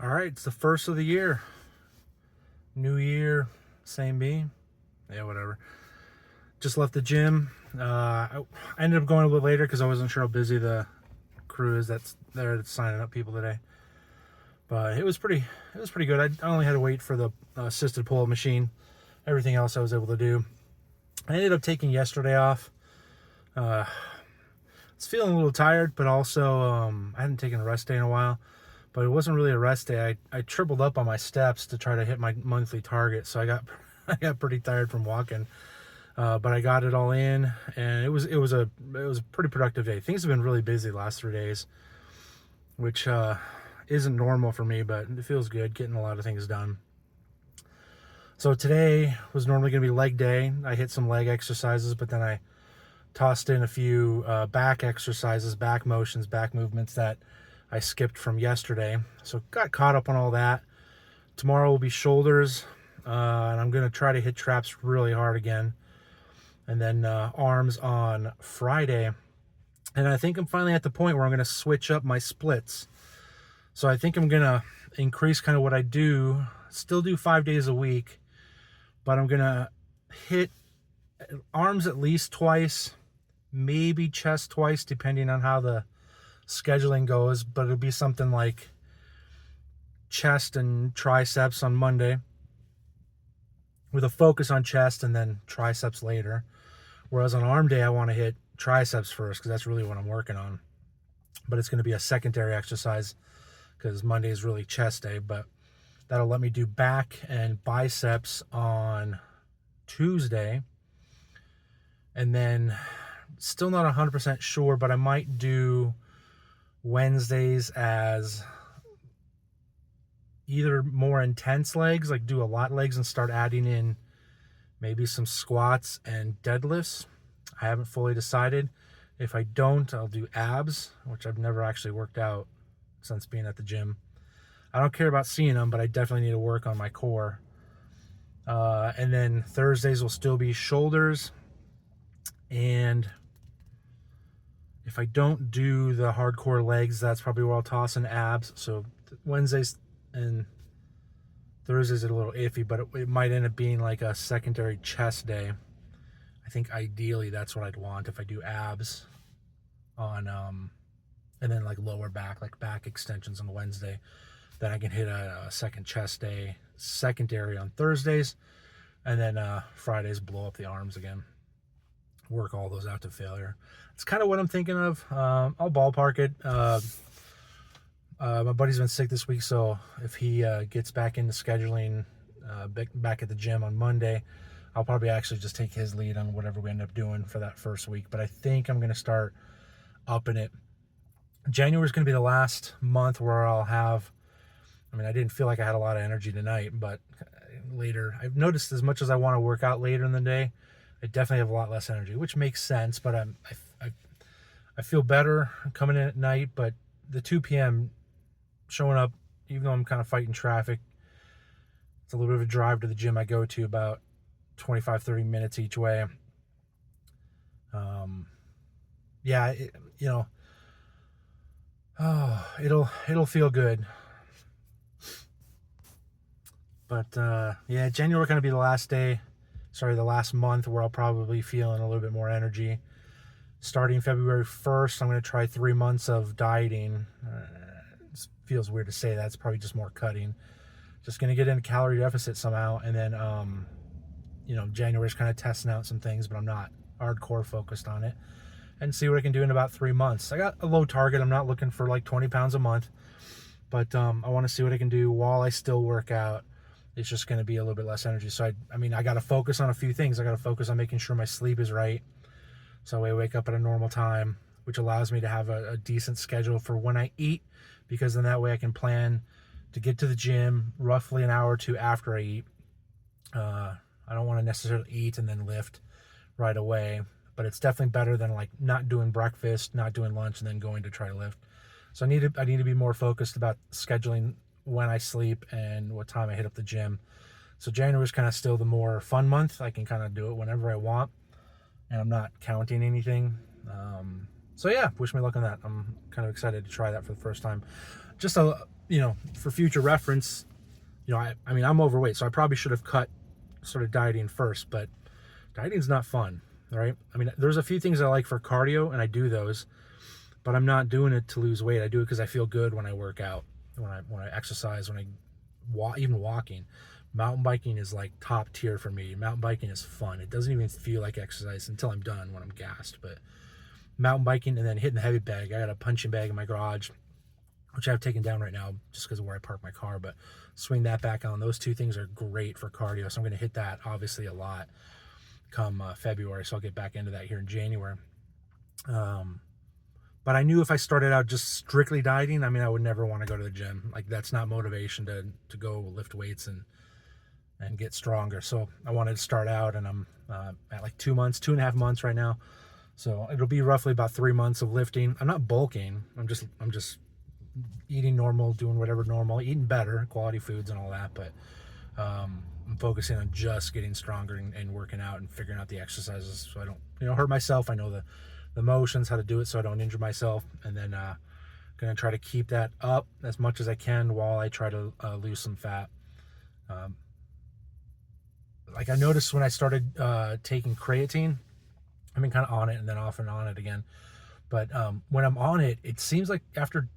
All right, it's the first of the year. New year, same me. Yeah, whatever. Just left the gym. I ended up going a little later because I wasn't sure how busy the crew is that's there that's signing up people today. But it was pretty good. I only had to wait for the assisted pull-up machine. Everything else I was able to do. I ended up taking yesterday off. I was feeling a little tired, but also I hadn't taken a rest day in a while. But it wasn't really a rest day. I tripled up on my steps to try to hit my monthly target, so I got pretty tired from walking. But I got it all in, and it was a pretty productive day. Things have been really busy the last 3 days, which isn't normal for me, but it feels good getting a lot of things done. So today was normally going to be leg day. I hit some leg exercises, but then I tossed in a few back exercises, back motions, back movements that I skipped from yesterday. So got caught up on all that. Tomorrow will be shoulders, and I'm going to try to hit traps really hard again. And then arms on Friday. And I think I'm finally at the point where I'm going to switch up my splits. So I think I'm going to increase kind of what I do, still do 5 days a week, but I'm going to hit arms at least twice, maybe chest twice, depending on how the scheduling goes, but it'll be something like chest and triceps on Monday with a focus on chest and then triceps later. Whereas on arm day, I want to hit triceps first because that's really what I'm working on. But it's going to be a secondary exercise because Monday is really chest day. But that'll let me do back and biceps on Tuesday. And then still not 100% sure, but I might do Wednesdays as either more intense legs, like do a lot legs and start adding in maybe some squats and deadlifts. I haven't fully decided. If I don't, I'll do abs, which I've never actually worked out since being at the gym. I don't care about seeing them, but I definitely need to work on my core. And then Thursdays will still be shoulders. And if I don't do the hardcore legs, that's probably where I'll toss in abs. So Wednesdays and Thursdays are a little iffy, but it might end up being like a secondary chest day. I think ideally that's what I'd want if I do abs on, and then like lower back, like back extensions on Wednesday. Then I can hit a second chest day, secondary on Thursdays, and then Fridays blow up the arms again. Work all those out to failure. It's kind of what I'm thinking of. I'll ballpark it. My buddy's been sick this week, so if he gets back into scheduling back at the gym on Monday, I'll probably actually just take his lead on whatever we end up doing for that first week. But I think I'm going to start upping it. January is going to be the last month where I'll have, I didn't feel like I had a lot of energy tonight, but later, I've noticed as much as I want to work out later in the day, I definitely have a lot less energy, which makes sense, but I feel better coming in at night, but the 2 p.m. showing up, even though I'm kind of fighting traffic, it's a little bit of a drive to the gym I go to, about 25-30 minutes each way. It'll feel good. But January will kind of be the last month where I'll probably feel in a little bit more energy. Starting February 1st, I'm going to try 3 months of dieting. It feels weird to say that. It's probably just more cutting. Just going to get in a calorie deficit somehow. And then, January's kind of testing out some things, but I'm not hardcore focused on it. And see what I can do in about 3 months. I got a low target. I'm not looking for like 20 pounds a month. But I want to see what I can do while I still work out. It's just going to be a little bit less energy. So, I got to focus on a few things. I got to focus on making sure my sleep is right. So I wake up at a normal time, which allows me to have a decent schedule for when I eat, because then that way I can plan to get to the gym roughly an hour or two after I eat. I don't want to necessarily eat and then lift right away, but it's definitely better than like not doing breakfast, not doing lunch, and then going to try to lift. So I need to be more focused about scheduling when I sleep and what time I hit up the gym. So January is kind of still the more fun month. I can kind of do it whenever I want, and I'm not counting anything. So yeah, wish me luck on that. I'm kind of excited to try that for the first time. Just a you know, for future reference, you know, I mean, I'm overweight, so I probably should have started dieting first, but dieting's not fun, right? I mean, there's a few things I like for cardio, and I do those, but I'm not doing it to lose weight. I do it because I feel good when I work out, when I exercise, when I even walking. Mountain biking is like top tier for me. Mountain biking is fun. It doesn't even feel like exercise until I'm done, when I'm gassed. But mountain biking, and then hitting the heavy bag. I got a punching bag in my garage, which I've taken down right now just because of where I park my car, but swing that back on. Those two things are great for cardio, so I'm going to hit that obviously a lot come February, so I'll get back into that here in January. But I knew if I started out just strictly dieting, I mean, I would never want to go to the gym. Like, that's not motivation to go lift weights and get stronger. So I wanted to start out, and I'm at like 2.5 months right now. So it'll be roughly about 3 months of lifting. I'm not bulking. I'm just eating normal, doing whatever normal, eating better, quality foods and all that. But I'm focusing on just getting stronger and working out and figuring out the exercises so I don't, you know, hurt myself. I know the motions, how to do it so I don't injure myself. And then gonna try to keep that up as much as I can while I try to lose some fat. Like, I noticed when I started taking creatine, I've been kind of on it and then off and on it again. But when I'm on it, it seems like after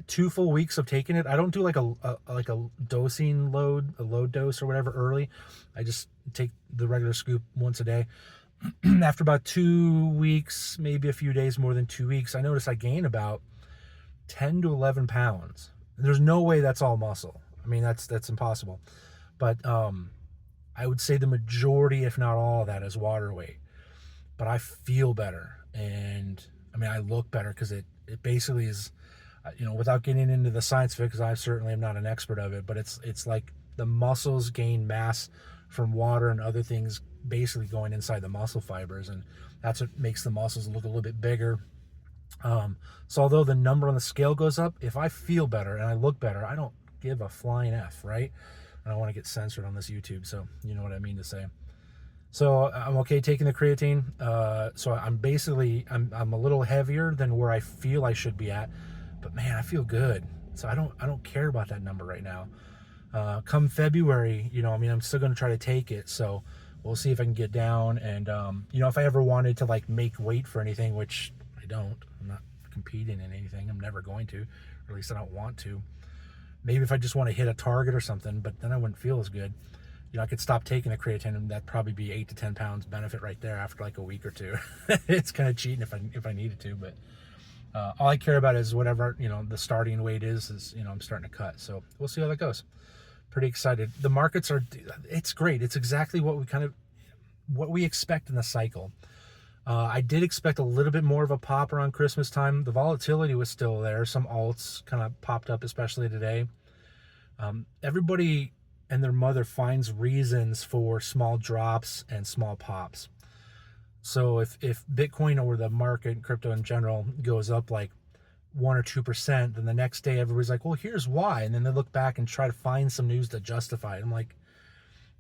2 full weeks of taking it, I don't do like a dosing load, a load dose or whatever early. I just take the regular scoop once a day. After about 2 weeks, maybe a few days more than 2 weeks, I noticed I gain about 10 to 11 pounds. There's no way that's all muscle. I mean, that's impossible. But I would say the majority, if not all of that, is water weight. But I feel better, and I mean, I look better because it basically is, you know, without getting into the science of it, because I certainly am not an expert of it, but it's like the muscles gain mass from water and other things basically going inside the muscle fibers, and that's what makes the muscles look a little bit bigger. So although the number on the scale goes up, if I feel better and I look better, I don't give a flying F, right? I don't want to get censored on this YouTube, so you know what I mean to say. So I'm okay taking the creatine. So I'm a little heavier than where I feel I should be at, but man, I feel good. So I don't care about that number right now. Come February, you know, I mean, I'm still going to try to take it. So we'll see if I can get down. And, you know, if I ever wanted to like make weight for anything, which I don't, I'm not competing in anything. I'm never going to, or at least I don't want to. Maybe if I just want to hit a target or something, but then I wouldn't feel as good. You know, I could stop taking the creatine, and that'd probably be 8 to 10 pounds benefit right there after like a week or two. It's kind of cheating if I needed to, but all I care about is whatever, you know, the starting weight is, you know, I'm starting to cut. So we'll see how that goes. Pretty excited. The markets it's great. It's exactly what we expect in the cycle. I did expect a little bit more of a pop around Christmas time. The volatility was still there. Some alts kind of popped up, especially today. Everybody and their mother finds reasons for small drops and small pops. So if Bitcoin or the market, crypto in general, goes up like 1 or 2%, then the next day everybody's like, well, here's why. And then they look back and try to find some news to justify it. I'm like,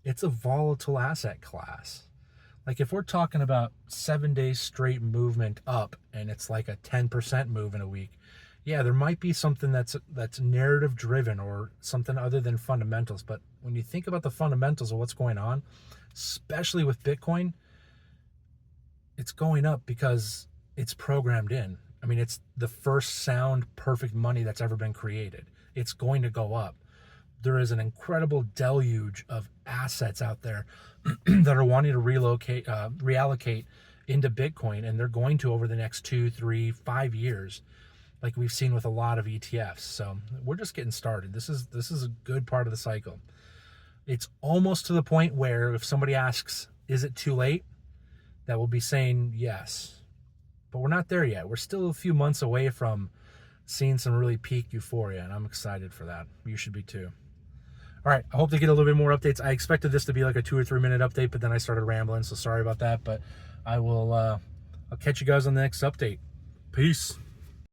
it's a volatile asset class. Like, if we're talking about 7 days straight movement up and it's like a 10% move in a week, yeah, there might be something that's narrative driven or something other than fundamentals. But when you think about the fundamentals of what's going on, especially with Bitcoin, it's going up because it's programmed in. I mean, it's the first sound, perfect money that's ever been created. It's going to go up. There is an incredible deluge of assets out there that are wanting to reallocate into Bitcoin, and they're going to over the next 2, 3, 5 years, like we've seen with a lot of ETFs. So we're just getting started. This is a good part of the cycle. It's almost to the point where if somebody asks, is it too late? That will be saying yes. But we're not there yet. We're still a few months away from seeing some really peak euphoria, and I'm excited for that. You should be too. All right, I hope to get a little bit more updates. I expected this to be like a 2 or 3 minute update, but then I started rambling, so sorry about that. But I'll catch you guys on the next update. Peace.